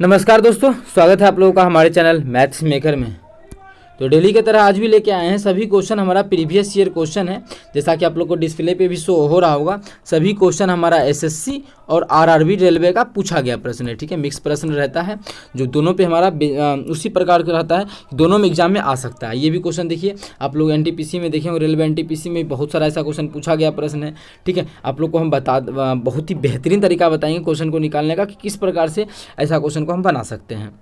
नमस्कार दोस्तों, स्वागत है आप लोगों का हमारे चैनल मैथ्स मेकर में। तो डेली की तरह आज भी लेके आए हैं सभी क्वेश्चन हमारा प्रीवियस ईयर क्वेश्चन है। जैसा कि आप लोग को डिस्प्ले पे भी शो हो रहा होगा, सभी क्वेश्चन हमारा एसएससी और आरआरबी रेलवे का पूछा गया प्रश्न है। ठीक है, मिक्स प्रश्न रहता है जो दोनों पे हमारा उसी प्रकार का रहता है, दोनों में एग्जाम में आ सकता है। ये भी क्वेश्चन देखिए, आप लोग एनटीपीसी में देखें, रेलवे एनटीपीसी में बहुत सारा ऐसा क्वेश्चन पूछा गया प्रश्न है। ठीक है, आप लोग को हम बहुत ही बेहतरीन तरीका बताएंगे क्वेश्चन को निकालने का कि किस प्रकार से ऐसा क्वेश्चन को हम बना सकते हैं।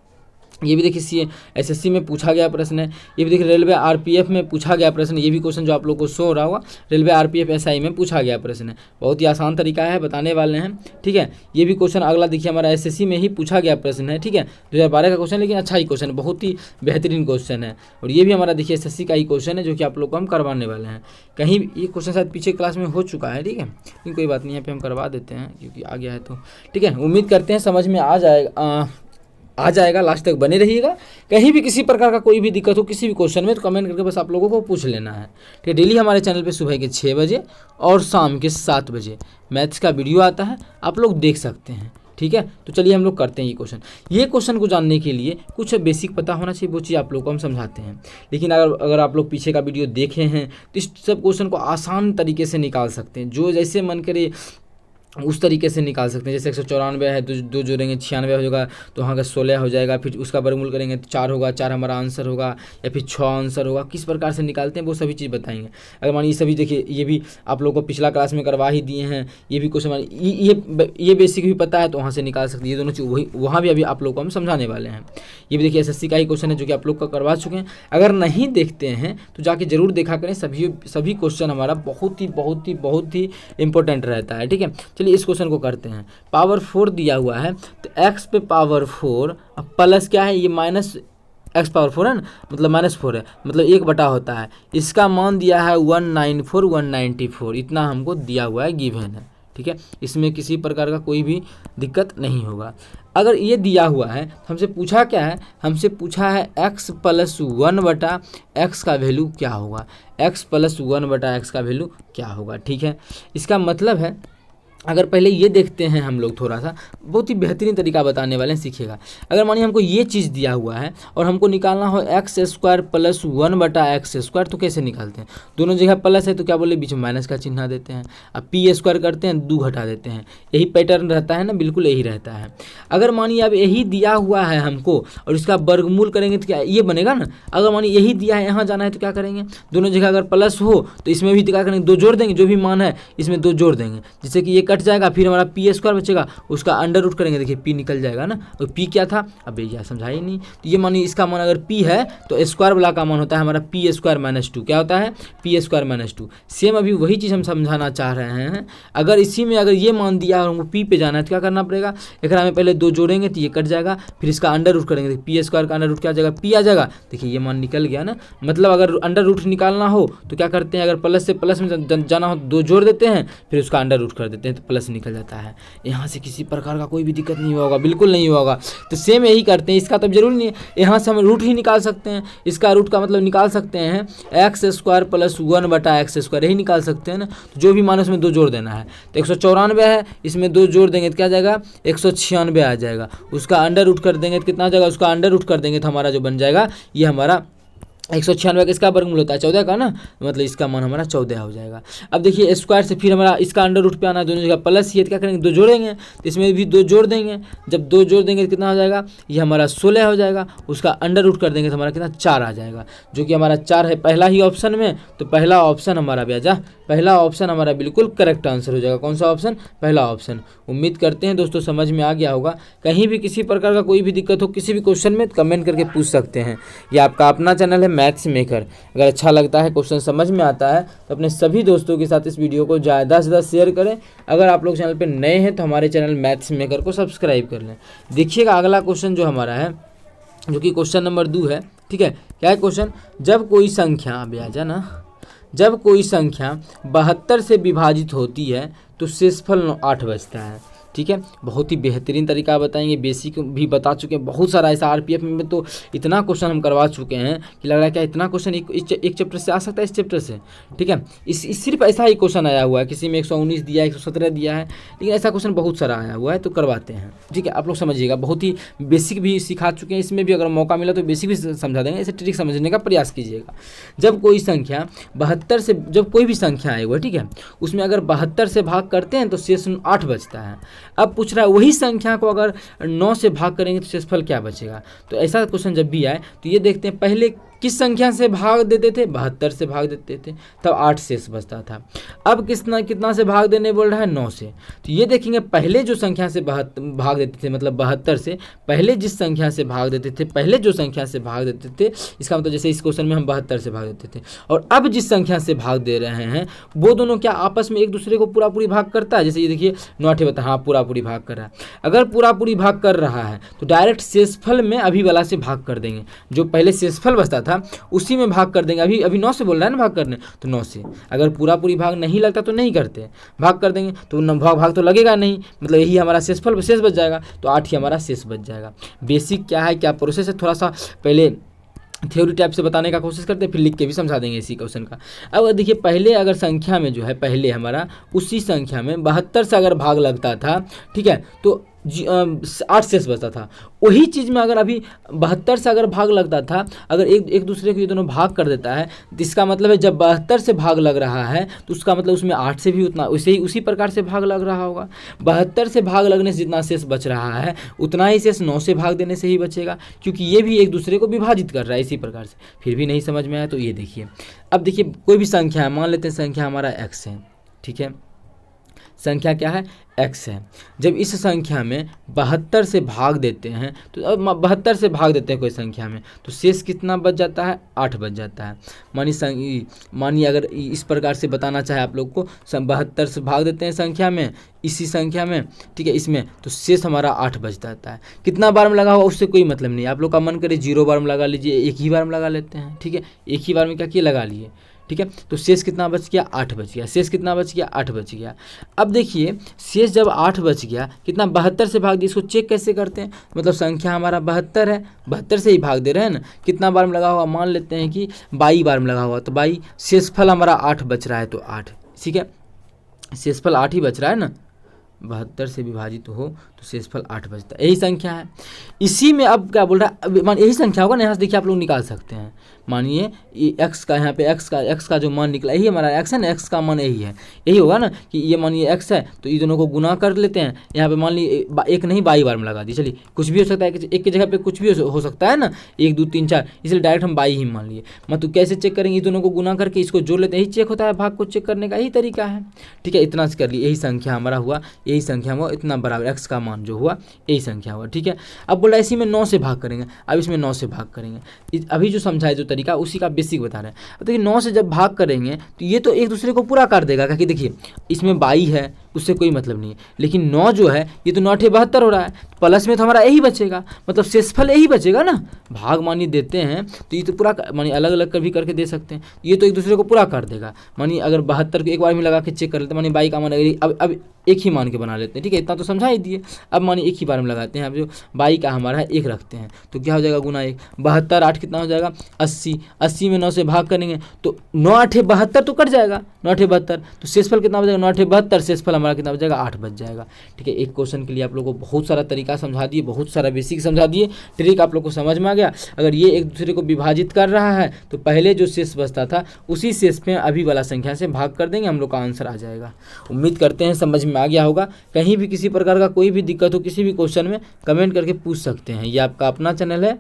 ये भी देखिए एसएससी में पूछा गया प्रश्न है। ये भी देखिए रेलवे आरपीएफ में पूछा गया प्रश्न। ये भी क्वेश्चन जो आप लोग को शो हो रहा होगा, रेलवे आरपीएफ एसआई में पूछा गया प्रश्न है। बहुत ही आसान तरीका है, बताने वाले हैं। ठीक है, ये भी क्वेश्चन अगला देखिए हमारा एसएससी में ही पूछा गया प्रश्न है। ठीक है, 2012 का क्वेश्चन, लेकिन अच्छा ही क्वेश्चन है, बहुत ही बेहतरीन क्वेश्चन है। और ये भी हमारा देखिए एसएससी का ही क्वेश्चन है जो कि आप लोग को हम करवाने वाले हैं। कहीं ये क्वेश्चन शायद पीछे क्लास में हो चुका है। ठीक है, लेकिन कोई बात नहीं, यहाँ पे हम करवा देते हैं क्योंकि आ गया है। तो ठीक है, उम्मीद करते हैं समझ में आ जाएगा। लास्ट तक बने रहिएगा। कहीं भी किसी प्रकार का कोई भी दिक्कत हो किसी भी क्वेश्चन में तो कमेंट करके बस आप लोगों को पूछ लेना है। ठीक है, डेली हमारे चैनल पे सुबह के 6 बजे और शाम के 7 बजे मैथ्स का वीडियो आता है, आप लोग देख सकते हैं। ठीक है, तो चलिए हम लोग करते हैं ये क्वेश्चन को जानने के लिए कुछ बेसिक पता होना चाहिए, वो चीज़ आप लोग को हम समझाते हैं। लेकिन अगर आप लोग पीछे का वीडियो देखे हैं तो इस सब क्वेश्चन को आसान तरीके से निकाल सकते हैं, जो जैसे मन करे उस तरीके से निकाल सकते हैं। जैसे 194 है, दो जोड़ेंगे 96 हो जाएगा, तो वहाँ का 16 हो जाएगा। फिर उसका वर्गमूल करेंगे तो 4 होगा, 4 हमारा आंसर होगा, या फिर 6 आंसर होगा। किस प्रकार से निकालते हैं वो सभी चीज़ बताएंगे। अगर मानिए सभी देखिए, ये भी आप लोगों को पिछला क्लास में करवा ही दिए हैं। ये भी क्वेश्चन ये बेसिक भी पता है तो वहाँ से निकाल सकते हैं। ये दोनों चीज़ वहाँ भी अभी आप लोग को हम समझाने वाले हैं। ये भी देखिए एसएससी का ही क्वेश्चन है जो कि आप लोग का करवा चुके हैं। अगर नहीं देखते हैं तो जाके जरूर देखा करें। सभी क्वेश्चन हमारा बहुत ही इंपॉर्टेंट रहता है। ठीक है, चलिए इस क्वेश्चन को करते हैं। पावर 4 दिया हुआ है तो x पे पावर 4 प्लस क्या है, ये माइनस x पावर 4 है ना, मतलब -4 है, मतलब 1 बटा होता है। इसका मान दिया है 194 इतना हमको दिया हुआ है, गिवन है। ठीक है, इसमें किसी प्रकार का कोई भी दिक्कत नहीं होगा। अगर ये दिया हुआ है तो हमसे पूछा क्या है, हमसे पूछा है x प्लस 1 बटा x का वैल्यू क्या होगा। x प्लस 1 बटा x का वैल्यू क्या होगा। ठीक है, इसका मतलब है, अगर पहले ये देखते हैं हम लोग, थोड़ा सा बहुत ही बेहतरीन तरीका बताने वाले हैं, सीखिएगा। अगर मानिए हमको ये चीज़ दिया हुआ है और हमको निकालना हो x² प्लस 1 बटा x², तो कैसे निकालते हैं। दोनों जगह प्लस है तो क्या बोले, बीच में माइनस का चिन्ह देते हैं। अब p² करते हैं, 2 घटा देते हैं। यही पैटर्न रहता है ना, बिल्कुल यही रहता है। अगर मानिए अब यही दिया हुआ है हमको और इसका वर्गमूल करेंगे तो क्या ये बनेगा ना। अगर मानिए यही दिया है, यहाँ जाना है तो क्या करेंगे, दोनों जगह अगर प्लस हो तो इसमें भी क्या करेंगे, 2 जोड़ देंगे, जो भी मान है इसमें 2 जोड़ देंगे, जिससे कि ये कट जाएगा। फिर हमारा p² बचेगा, उसका अंडर रूट करेंगे, देखिए p निकल जाएगा ना। और p क्या था, अब ये समझा ही नहीं। तो ये मानिए इसका मान अगर p है तो स्क्वायर वाला का मान होता है हमारा p² - 2। क्या होता है, p² - 2। सेम अभी वही चीज़ हम समझाना चाह रहे हैं। अगर इसी में अगर ये मान दिया और हमको p पे जाना है तो क्या करना पड़ेगा, एक में पहले 2 जोड़ेंगे तो ये कट जाएगा, फिर इसका अंडर रूट करेंगे, p² का अंडर रूट क्या आ जाएगा, p आ जाएगा। देखिए ये मान निकल गया ना। मतलब अगर अंडर रूट निकालना हो तो क्या करते हैं, अगर प्लस से प्लस में जाना हो 2 जोड़ देते हैं, फिर उसका अंडर रूट कर देते हैं तो प्लस निकल जाता है। यहाँ से किसी प्रकार का कोई भी दिक्कत नहीं होगा, बिल्कुल नहीं होगा। तो सेम यही करते हैं। इसका तब जरूरी नहीं है, यहाँ से हम रूट ही निकाल सकते हैं। इसका रूट का मतलब निकाल सकते हैं x² प्लस 1 बटा x², यही निकाल सकते हैं ना। तो जो भी मान उसमें 2 जोड़ देना है। तो 194 है, इसमें 2 जोड़ देंगे तो क्या जाएगा, 196 आ जाएगा। उसका अंडर रूट कर देंगे तो कितना आ जाएगा, उसका अंडर रूट कर देंगे तो हमारा जो बन जाएगा, ये हमारा 196 का इसका वर्गमूल होता है 14 का ना, मतलब इसका मान हमारा 14 हो जाएगा। अब देखिए स्क्वायर से फिर हमारा इसका अंडर रूट पे आना है, दोनों जगह प्लस ही है तो क्या करेंगे, 2 जोड़ेंगे, तो इसमें भी 2 जोड़ देंगे। जब 2 जोड़ देंगे तो कितना हो जाएगा, ये हमारा 16 हो जाएगा। उसका अंडर रूट कर देंगे तो हमारा कितना, 4 आ जाएगा, जो कि हमारा 4 है पहला ही ऑप्शन में। तो पहला ऑप्शन हमारा ब्याजा, पहला ऑप्शन हमारा बिल्कुल करेक्ट आंसर हो जाएगा। कौन सा ऑप्शन, पहला ऑप्शन। उम्मीद करते हैं दोस्तों समझ में आ गया होगा। कहीं भी किसी प्रकार का कोई भी दिक्कत हो किसी भी क्वेश्चन में तो कमेंट करके पूछ सकते हैं। ये आपका अपना चैनल है मैथ्स मेकर। अगर अच्छा लगता है, क्वेश्चन समझ में आता है तो अपने सभी दोस्तों के साथ इस वीडियो को ज़्यादा से ज़्यादा शेयर करें। अगर आप लोग चैनल पर नए हैं तो हमारे चैनल मैथ्स मेकर को सब्सक्राइब कर लें। देखिएगा अगला क्वेश्चन जो हमारा है, जो कि क्वेश्चन नंबर 2 है। ठीक है, क्या है क्वेश्चन, जब कोई संख्या ब्याजा ना, जब कोई संख्या 72 से विभाजित होती है तो शेषफल 8 बचता है। ठीक है, बहुत ही बेहतरीन तरीका बताएंगे, बेसिक भी बता चुके हैं, बहुत सारा ऐसा आरपीएफ में तो इतना क्वेश्चन हम करवा चुके हैं कि लग रहा है क्या इतना क्वेश्चन एक चैप्टर से आ सकता है, इस चैप्टर से। ठीक है, इस सिर्फ ऐसा ही क्वेश्चन आया हुआ है, किसी में 119 दिया है, 117 दिया है, लेकिन ऐसा क्वेश्चन बहुत सारा आया हुआ है, तो करवाते हैं। ठीक है, आप लोग समझिएगा, बहुत ही बेसिक भी सिखा चुके हैं, इसमें भी अगर मौका मिला तो बेसिक भी समझा देंगे, ऐसे ट्रिक समझने का प्रयास कीजिएगा। जब कोई संख्या 72 से, जब कोई भी संख्या आएगा, ठीक है, उसमें अगर 72 से भाग करते हैं तो शेष 8 बचता है। अब पूछ रहा है वही संख्या को अगर 9 से भाग करेंगे तो शेषफल क्या बचेगा। तो ऐसा क्वेश्चन जब भी आए तो ये देखते हैं पहले किस संख्या से भाग देते थे, 72 से भाग देते थे, तब 8 शेष बचता था। अब कितना से भाग देने बोल रहा है, 9 से। तो ये देखेंगे पहले जो संख्या से भाग देते थे, मतलब 72 से पहले जिस संख्या से भाग देते थे, पहले जो संख्या से भाग देते थे, इसका मतलब जैसे इस क्वेश्चन में हम 72 से भाग देते थे, और अब जिस संख्या से भाग दे रहे हैं वो दोनों क्या आपस में एक दूसरे को पूरा पूरी भाग करता है। जैसे ये देखिए 9 बता, हाँ पूरा पूरी भाग कर रहा है। अगर पूरा पूरी भाग कर रहा है तो डायरेक्ट शेषफल में अभी वाला से भाग कर देंगे, जो पहले शेषफल बचता था उसी में भाग कर देंगे। अभी 9 से बोल रहा है ना भाग करने, तो 9 से। अगर पूरा पूरी भाग नहीं लगता तो नहीं करते, भाग कर देंगे तो भाग तो लगेगा नहीं, मतलब यही हमारा शेषफल शेष बच जाएगा, तो 8 ही हमारा शेष बच जाएगा। बेसिक क्या है, क्या प्रोसेस है, थोड़ा सा पहले थ्योरी टाइप से बताने का कोशिश करते हैं, फिर लिख के भी समझा देंगे इसी क्वेश्चन का। अब देखिए पहले अगर संख्या में जो है, पहले हमारा उसी संख्या में 72 से अगर भाग लगता था, ठीक है, तो 8 शेष बचता था। वही चीज़ में अगर अभी 72 से अगर भाग लगता था, अगर एक दूसरे को ये दोनों भाग कर देता है, तो इसका मतलब है जब 72 से भाग लग रहा है तो उसका मतलब उसमें 8 से भी उतना उसी प्रकार से भाग लग रहा होगा। 72 से भाग लगने से जितना शेष बच रहा है उतना ही शेष 9 से भाग देने से ही बचेगा, क्योंकि ये भी एक दूसरे को विभाजित कर रहा है इसी प्रकार से। फिर भी नहीं समझ में आया तो ये देखिए, अब देखिए कोई भी संख्या है, मान लेते हैं संख्या हमारा x है, ठीक है, संख्या क्या है, x है। जब इस संख्या में 72 से भाग देते हैं, तो अब 72 से भाग देते हैं कोई संख्या में, तो शेष कितना बच जाता है, 8 बच जाता है। मानिए अगर इस प्रकार से बताना चाहे आप लोग को, 72 से भाग देते हैं संख्या में, इसी संख्या में, ठीक है, इसमें, तो शेष हमारा 8 बच जाता है। कितना बार में लगा हुआ उससे कोई मतलब नहीं, आप लोग का मन करे 0 बार में लगा लीजिए, एक ही बार में लगा लेते हैं, ठीक है, एक ही बार में क्या किया, लगा लिए, ठीक है। तो शेष कितना बच गया, 8 बच गया। शेष कितना बच गया, 8 बच गया। अब देखिए शेष जब 8 बच गया, कितना 72 से भाग दिया, इसको चेक कैसे करते हैं, मतलब संख्या हमारा 72 है, 72 से ही भाग दे रहे हैं ना, कितना बार में लगा हुआ, मान लेते हैं कि 22 बार में लगा हुआ, तो 22, शेषफल हमारा 8 बच रहा है, तो 8, ठीक है, शेषफल 8 ही बच रहा है ना, 72 से विभाजित हो तो शेषफल 8 बचता है, यही संख्या है। इसी में अब क्या बोल रहा है, मान यही संख्या होगा ना, यहाँ से देखिए आप लोग निकाल सकते हैं। मानिए ये x का, यहाँ पे x का जो मान निकला, यही हमारा x है ना, x का मान यही है, यही होगा ना कि ये मानिए x है, तो ये दोनों को गुना कर लेते हैं। यहाँ पे मान लीजिए एक नहीं 22 बार में लगा दी, चलिए कुछ भी हो सकता है, एक की जगह पे कुछ भी हो सकता है ना, 1 2 3 4, इसलिए डायरेक्ट हम 22 ही मान लिए। मतलब कैसे चेक करेंगे, दोनों को गुना करके इसको जोड़ लेते हैं, यही चेक होता है, भाग को चेक करने का यही तरीका है, ठीक है। इतना से कर लिए, यही संख्या हमारा हुआ, यही संख्या हुआ, इतना बराबर x का मान जो हुआ यही संख्या हुआ, ठीक है। अब बोला इसी में 9 से भाग करेंगे, अब इसमें 9 से भाग करेंगे, अभी जो समझाए जो तरीका उसी का बेसिक बता रहे हैं। अब देखिए 9 से जब भाग करेंगे तो ये तो एक दूसरे को पूरा कर देगा, क्योंकि देखिए इसमें 22 है, उससे कोई मतलब नहीं है, लेकिन 9 जो है ये तो 9 72 हो रहा है, प्लस में तो हमारा यही बचेगा, मतलब शेषफल यही बचेगा ना। भाग मानिए देते हैं तो ये तो पूरा मानिए अलग अलग कभी करके दे सकते हैं, ये तो एक दूसरे को पूरा कर देगा। मानिए अगर 72 को एक बार में लगा के चेक कर लेते हैं, मानिए 22 का मान अब एक ही मान के बना लेते हैं, ठीक है, इतना तो समझा ही दिए। अब मानिए एक ही बार में लगाते हैं, अब जो 22 का हमारा है 1 रखते हैं, तो क्या हो जाएगा, गुना 1, 72 8 कितना हो जाएगा, 80, 80 में 9 से भाग करेंगे तो 9 8 72 तो कट जाएगा, 9 8 72, तो शेषफल कितना बचेगा, 9 8 72, शेषफल हमारा कितना बचेगा, 8 बच जाएगा, ठीक है। एक क्वेश्चन के लिए आप लोगों को बहुत सारा तरीका समझा दिए, बहुत सारा बेसिक समझा दिए, ट्रिक आप लोग को समझ में आ गया। अगर ये एक दूसरे को विभाजित कर रहा है तो पहले जो शेष बचता था उसी शेष में अभी वाला संख्या से भाग कर देंगे, हम लोग का आंसर आ जाएगा। उम्मीद करते हैं समझ में आ गया होगा। कहीं भी किसी प्रकार का कोई भी दिक्कत हो किसी भी क्वेश्चन में कमेंट करके पूछ सकते हैं। ये आपका अपना चैनल है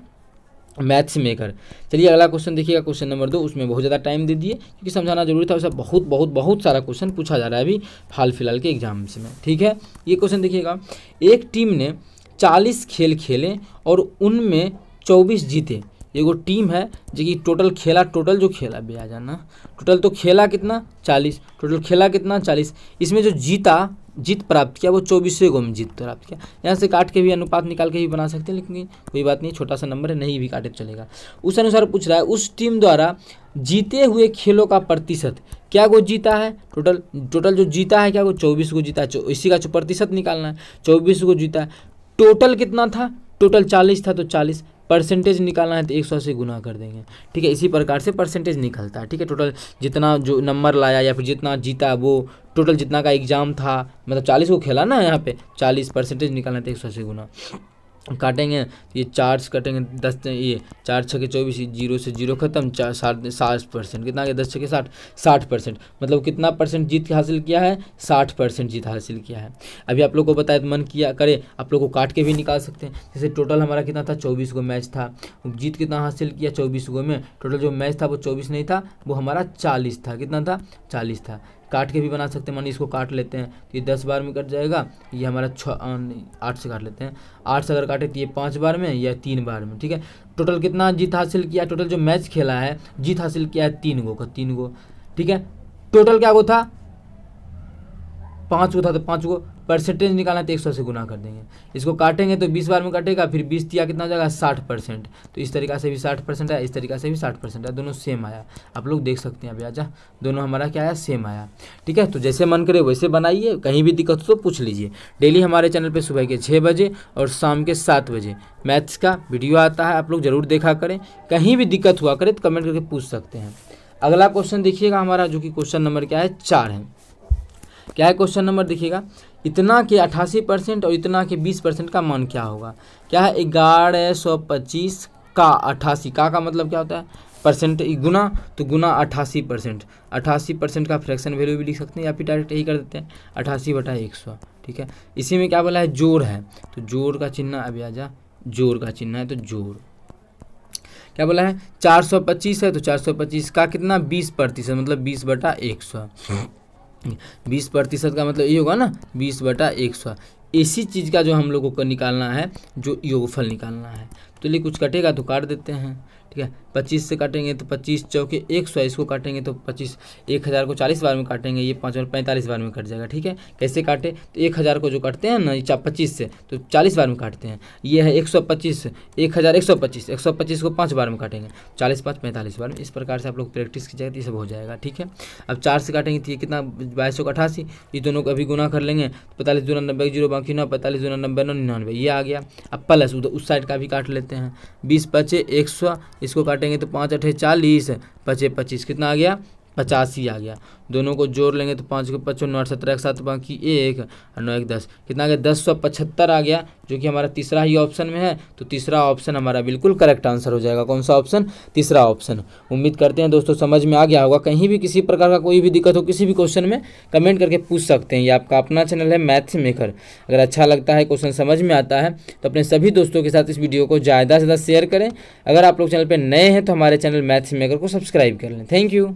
मैथ्स मेकर। चलिए अगला क्वेश्चन देखिएगा, क्वेश्चन नंबर 2, उसमें बहुत ज़्यादा टाइम दे दिए क्योंकि समझाना जरूरी था। वैसा बहुत सारा क्वेश्चन पूछा जा रहा है अभी हाल फिलहाल के एग्जाम्स में, ठीक है। ये क्वेश्चन देखिएगा, एक टीम ने 40 खेल खेले और उनमें 24 जीते। एगो टीम है जो कि टोटल जो खेला भैया जाना, टोटल तो खेला कितना 40, टोटल खेला कितना 40, इसमें जो जीता जीत प्राप्त किया, वो 24वें गो में जीत प्राप्त किया। यहाँ से काट के भी अनुपात निकाल के भी बना सकते हैं, लेकिन कोई बात नहीं, छोटा सा नंबर है, नहीं भी काटे तो चलेगा। उस अनुसार पूछ रहा है उस टीम द्वारा जीते हुए खेलों का प्रतिशत, क्या वो जीता है, टोटल जो जीता है क्या वो 24 को जीता है, इसी का जो प्रतिशत निकालना है, 24 को जीता है। टोटल कितना था, टोटल 40 था, तो 40 परसेंटेज निकालना है तो 100 से गुना कर देंगे, ठीक है। इसी प्रकार से परसेंटेज निकलता है, ठीक है। टोटल जितना जो नंबर लाया या फिर जितना जीता, वो टोटल जितना का एग्जाम था, मतलब 40 को खेला ना, यहाँ पे 40 परसेंटेज निकालना है तो 100 से गुना काटेंगे। ये 4 से कटेंगे 10, ये 4 छके 24, 0 से 0 खत्म, 60%, कितना गया 10 छके 60, 60%, मतलब कितना परसेंट जीत हासिल किया है, 60% जीत हासिल किया है। अभी आप लोग को बताया तो मन किया करे, आप लोग को काट के भी निकाल सकते हैं। जैसे टोटल हमारा कितना था, 24 गो मैच था, जीत कितना हासिल किया 24 गो में, टोटल जो मैच था वो 24 नहीं था, वो हमारा 40 था, कितना था 40 था। काट के भी बना सकते हैं, मानिए इसको काट लेते हैं तो ये 10 बार में कट जाएगा, ये हमारा 8 से काट लेते हैं, 8 से अगर काटे तो ये 5 बार में या 3 बार में, ठीक है। टोटल कितना जीत हासिल किया, टोटल जो मैच खेला है जीत हासिल किया है 3 गो का, 3 गो, ठीक है। टोटल क्या गो था, 5 गो था, तो 5 गो परसेंटेज निकालना है तो 100 से गुना कर देंगे। इसको काटेंगे तो 20 बार में कटेगा, फिर 20 दिया कितना हो जाएगा 60%, तो इस तरीक़ा से भी 60% आया, इस तरीक़ा से भी 60% आया, दोनों सेम आया। आप लोग देख सकते हैं अभी आजा, दोनों हमारा क्या आया, सेम आया, ठीक है। तो जैसे मन करे वैसे बनाइए, कहीं भी दिक्कत हो तो पूछ लीजिए। डेली हमारे चैनल पर सुबह के 6 बजे और शाम के 7 बजे मैथ्स का वीडियो आता है, आप लोग ज़रूर देखा करें। कहीं भी दिक्कत हुआ करे तो कमेंट करके पूछ सकते हैं। अगला क्वेश्चन देखिएगा हमारा, जो कि क्वेश्चन नंबर क्या है, 4 है। क्या है क्वेश्चन नंबर, देखिएगा, इतना के 88% और इतना के 20% का मान क्या होगा। क्या है, 1125 का 88 का मतलब क्या होता है, परसेंट गुना, तो गुना 88%, 88% का फ्रैक्शन वैल्यू भी लिख सकते हैं, या फिर डायरेक्ट यही कर देते हैं 88/100, ठीक है। इसी में क्या बोला है, जोड़ है, तो जोड़ का चिन्ह अभी आ जा, जोड़ का चिन्ह है तो जोड़। क्या बोला है, 425 है तो 425 का कितना 20%, मतलब 20/100, 20% का मतलब ये होगा ना 20/100। इसी चीज़ का जो हम लोगों को निकालना है, जो योगफल निकालना है। तो लिए कुछ कटेगा तो काट देते हैं, ठीक है। 25 से काटेंगे तो 25 चौके 100, इसको काटेंगे तो 25, 1000 को 40 बार में काटेंगे, ये 5 और 45 बार में कट जाएगा, ठीक है। कैसे काटे, तो 1000 को जो काटते हैं ना 25 से, तो 40 बार में काटते हैं। ये है 125, 1125, 125 को 5 बार में काटेंगे, 40 5 45 बार में। इस प्रकार से आप लोग प्रैक्टिस कीजिएगा तो ये सब हो जाएगा, ठीक है। अब 4 से काटेंगे तो ये कितना 2288, ये दोनों को अभी गुना कर लेंगे, 45 दूना 90, 0 बाकी 9, 45 दूना 90, 99, ये आ गया। अब प्लस उस साइड का भी काट लेते हैं, 20 5 100, इसको काटेंगे तो 5 8 40, 5 25, कितना आ गया 85 आ गया। दोनों को जोड़ लेंगे तो 5 को 55, 9 17 7 बाकी 1 और 9 1 10, कितना आ गया 1075 आ गया, जो कि हमारा तीसरा ही ऑप्शन में है। तो तीसरा ऑप्शन हमारा बिल्कुल करेक्ट आंसर हो जाएगा। कौन सा ऑप्शन, तीसरा ऑप्शन। उम्मीद करते हैं दोस्तों समझ में आ गया होगा। कहीं भी किसी प्रकार का कोई भी दिक्कत हो किसी भी क्वेश्चन में कमेंट करके पूछ सकते हैं। ये आपका अपना चैनल है मैथ्स मेकर। अगर अच्छा लगता है, क्वेश्चन समझ में आता है तो अपने सभी दोस्तों के साथ इस वीडियो को ज़्यादा से ज़्यादा शेयर करें। अगर आप लोग चैनल पर नए हैं तो हमारे चैनल मैथ्स मेकर को सब्सक्राइब कर लें। Thank you.